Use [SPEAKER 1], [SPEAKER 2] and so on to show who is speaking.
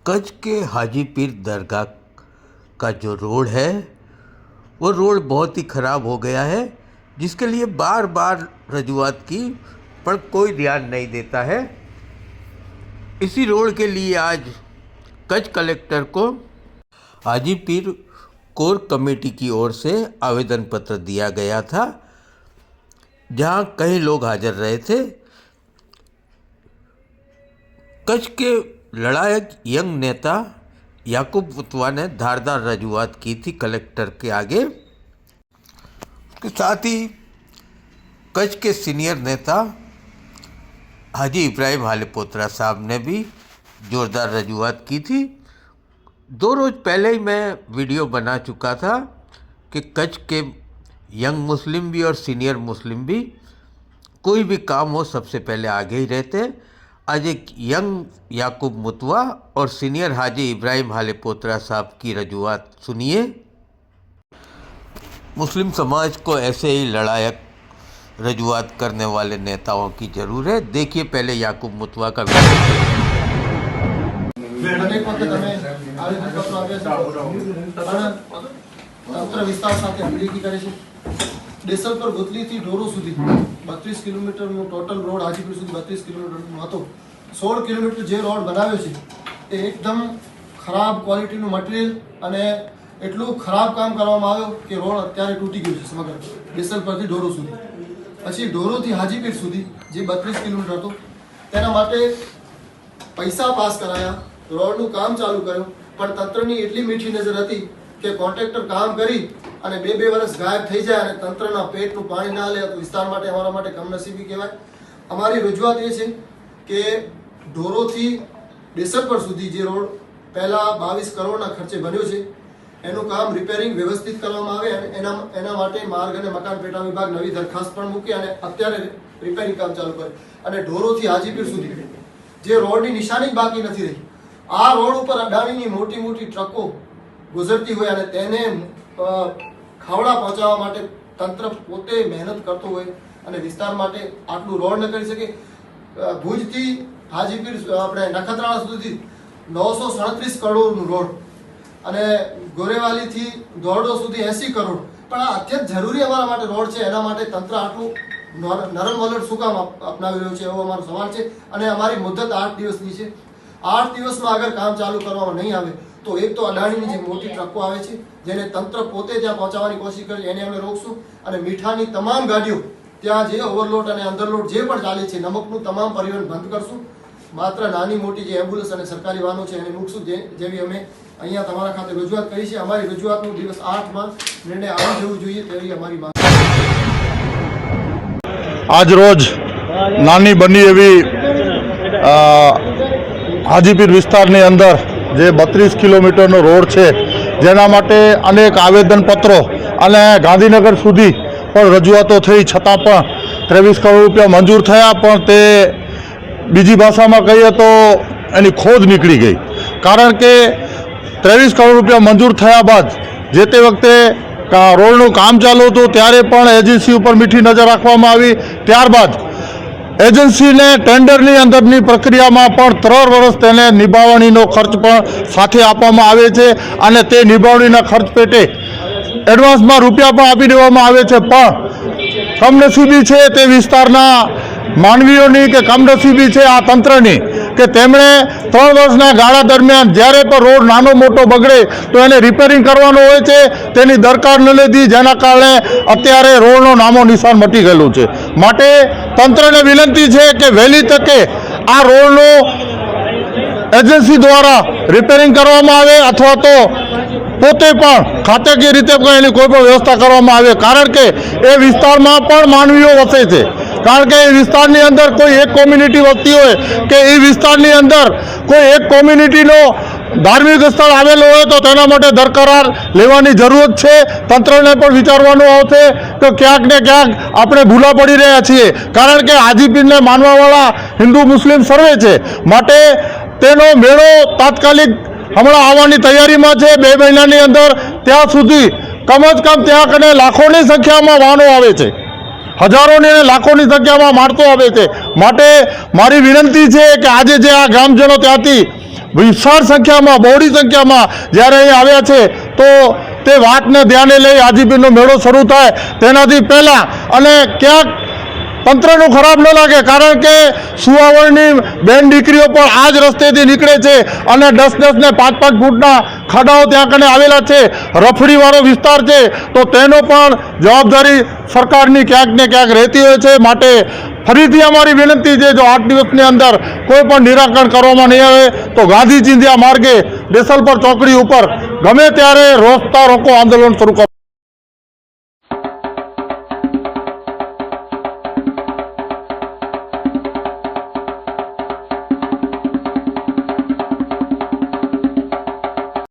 [SPEAKER 1] कच्छ के हाजी पीर दरगाह का जो रोड है वो रोड बहुत ही ख़राब हो गया है, जिसके लिए बार बार रजूआत की पर कोई ध्यान नहीं देता है। इसी रोड के लिए आज कच्छ कलेक्टर को हाजी पीर कोर कमेटी की ओर से आवेदन पत्र दिया गया था, जहां कई लोग हाजिर रहे थे। कच्छ के लड़ायक यंग नेता याकूब मुतवा ने धारदार रजूआत की थी कलेक्टर के आगे। उसके साथ ही कच्छ के सीनियर नेता हाजी इब्राहिम हालेपोत्रा साहब ने भी ज़ोरदार रजूआत की थी। 2 रोज़ पहले ही मैं वीडियो बना चुका था कि कच्छ के यंग मुस्लिम भी और सीनियर मुस्लिम भी कोई भी काम हो सबसे पहले आगे ही रहते। आज एक यंग याकूब मुतवा और सीनियर हाजी इब्राहिम हालेपोत्रा साहब की रजूआत सुनिए। मुस्लिम समाज को ऐसे ही लड़ायक रजूआत करने वाले नेताओं की ज़रूर है। देखिए पहले याकूब मुतवा का
[SPEAKER 2] ડેસલ પર ગોતલીથી ઢોરો સુધી 32 કિલોમીટરનો ટોટલ રોડ હાજીપીર સુધી 32 કિલોમીટરનો હતો। 16 કિલોમીટર જે રોડ બનાવ્યો છે એ એકદમ ખરાબ ક્વોલિટીનું મટીરિયલ અને એટલું ખરાબ કામ કરવામાં આવ્યો કે રોડ અત્યારે તૂટી ગયો છે સમગ્ર ડેસલ પરથી ઢોરો સુધી। પછી ઢોરોથી હાજીપીર સુધી જે 32 કિલોમીટર હતો તેના માટે પૈસા પાસ કરાયા, રોડનું કામ ચાલુ કર્યું, પણ તંત્રની એટલી મીઠી નજર હતી કે કોન્ટ્રાક્ટર કામ કરી અને 2 વર્ષ ગાયબ થઈ જાય અને તંત્રના પેટનું પાણી ના લે તો વિસ્તાર માટે અમારા માટે કમનસીબી કહેવાય। અમારી રજૂઆત એ છે કે ઢોરોથી ડેસરપર સુધી જે રોડ પહેલા 22 કરોડના ખર્ચે બન્યો છે એનું કામ રિપેરિંગ વ્યવસ્થિત કરવામાં આવે અને એના માટે માર્ગ અને મકાન પેટા વિભાગ નવી દરખાસ્ત પણ મૂકે અને અત્યારે રિપેરિંગ કામ ચાલુ કરે અને ઢોરોથી હાજીપીર સુધી જે રોડની નિશાની બાકી નથી રહી। આ રોડ ઉપર અડાણીની મોટી મોટી ટ્રકો ગુજરતી હોય અને તેને ખાવડા પહોંચાડવા માટે તંત્ર પોતે મહેનત કરતો હોય અને વિસ્તાર માટે આટલું રોડ ન કરી શકે। ભુજથી હાજીપીર આપણે નખત્રાણા સુધી 937 કરોડનું રોડ અને ગોરેવાલીથી દોરડો સુધી 80 કરોડ, પણ આ અત્યંત જરૂરી અમારા માટે રોડ છે, એના માટે તંત્ર આટલું નરમ વલણ શું કામ અપનાવી રહ્યું છે એવો અમારો સવાલ છે। અને અમારી મુદત 8 દિવસની છે। 8 દિવસમાં અગર કામ ચાલુ કરવામાં નહીં આવે તો એક તો અડાણીની જે મોટી ટ્રકો આવે છે જેને તંત્ર પોતે ત્યાં પહોંચાડવાની કોશિશ કરે એને અમે રોકશું અને મીઠાની તમામ ગાડીઓ ત્યાં જે ઓવરલોડ અને અંડરલોડ જે પણ ચાલે છે નમકનું તમામ પરિવહન બંધ કરશું। માત્ર નાની મોટી જે એમ્બ્યુલન્સ અને સરકારી વાહનો છે એને મૂકશું, જેવી અમે અહીંયા તમારા ખાતે રજૂઆત કરી છે। અમારી રજૂઆતનું દિવસ 8માં નિર્ણય આવી જવું જોઈએ તેવી અમારી માંગ।
[SPEAKER 3] આજ રોજ નાની બની એવી હાજીપીર વિસ્તારની અંદર જે 32 કિલોમીટરનો રોડ છે જેના માટે અનેક આવેદનપત્રો અને ગાંધીનગર સુધી પણ રજૂઆતો થઈ છતાં પણ 23 કરોડ રૂપિયા મંજૂર થયા, પણ તે બીજી ભાષામાં કહીએ તો એની ખોજ નીકળી ગઈ। કારણ કે 23 કરોડ રૂપિયા મંજૂર થયા બાદ જે તે વખતે રોડનું કામ ચાલુ હતું ત્યારે પણ એજન્સી ઉપર મીઠી નજર રાખવામાં આવી। ત્યારબાદ એજન્સીને ટેન્ડરની અંદરની પ્રક્રિયામાં પણ 3 વર્ષ તેને નિભાવણીનો ખર્ચ પણ સાથે આપવામાં આવે છે અને તે નિભાવણીના ખર્ચ પેટે એડવાન્સમાં રૂપિયા પણ આપી દેવામાં આવે છે। પણ કમનસીબી છે તે વિસ્તારના માનવીઓની કે કમનસીબી છે આ તંત્રની કે તેમણે 3 વર્ષના ગાળા દરમિયાન જ્યારે પણ રોડ નાનો મોટો બગડે તો એને રિપેરિંગ કરવાનો હોય છે, તેની દરકાર ન લીધી, જેના કારણે અત્યારે રોડનો નામો નિશાન મટી ગયેલું છે। માટે તંત્રને વિનંતી છે કે વહેલી તકે આ રોડનો એજન્સી દ્વારા રિપેરિંગ કરવામાં આવે અથવા તો પોતે પણ ખાતાકીય રીતે પણ એની કોઈ પણ વ્યવસ્થા કરવામાં આવે। કારણ કે એ વિસ્તારમાં પણ માનવીઓ વસે છે। કારણ કે એ વિસ્તારની અંદર કોઈ એક કોમ્યુનિટી વસતી હોય કે એ વિસ્તારની અંદર કોઈ એક કોમ્યુનિટીનો ધાર્મિક સ્થળ આવેલું હોય તો તેના માટે દરકરાર લેવાની જરૂરત છે। તંત્રને પણ વિચારવાનું આવશે તો ક્યાંક ને ક્યાંક આપણે ભૂલા પડી રહ્યા છીએ, કારણ કે હાજીપીરને માનવાવાળા હિન્દુ મુસ્લિમ સર્વે છે। માટે તેનો મેળો તાત્કાલિક હમણાં આવવાની તૈયારીમાં છે। 2 મહિનાની અંદર ત્યાં સુધી કમજ કમ ત્યાં કને લાખોની સંખ્યામાં વાહનો આવે છે, હજારોની અને લાખોની સંખ્યામાં માણસો આવે છે। માટે મારી વિનંતી છે કે આજે જે આ ગ્રામજનો ત્યાંથી વિશાળ સંખ્યામાં બહોળી સંખ્યામાં જ્યારે અહીં આવ્યા છે તો તે વાતને ધ્યાને લઈ હાજીપીરનો મેળો શરૂ થાય તેનાથી પહેલાં અને ક્યાંક તંત્રનું ખરાબ ન લાગે, કારણ કે સુવાવડની બેન દીકરીઓ પણ આ જ રસ્તેથી નીકળે છે અને 10-10 ને 5-5 ફૂટના ખાડાઓ ત્યાં કને આવેલા છે, રફડીવાળો વિસ્તાર છે, તો તેનો પણ જવાબદારી સરકારની ક્યાંક ને ક્યાંક રહેતી હોય છે. માટે ફરીથી અમારી વિનંતી છે, જો 8 દિવસની અંદર કોઈ પણ નિરાકરણ કરવામાં નહીં આવે તો ગાંધી ચિંધ્યા માર્ગે દેસલપર ચોકડી ઉપર ગમે ત્યારે રોકતા રોકો આંદોલન શરૂ કરો.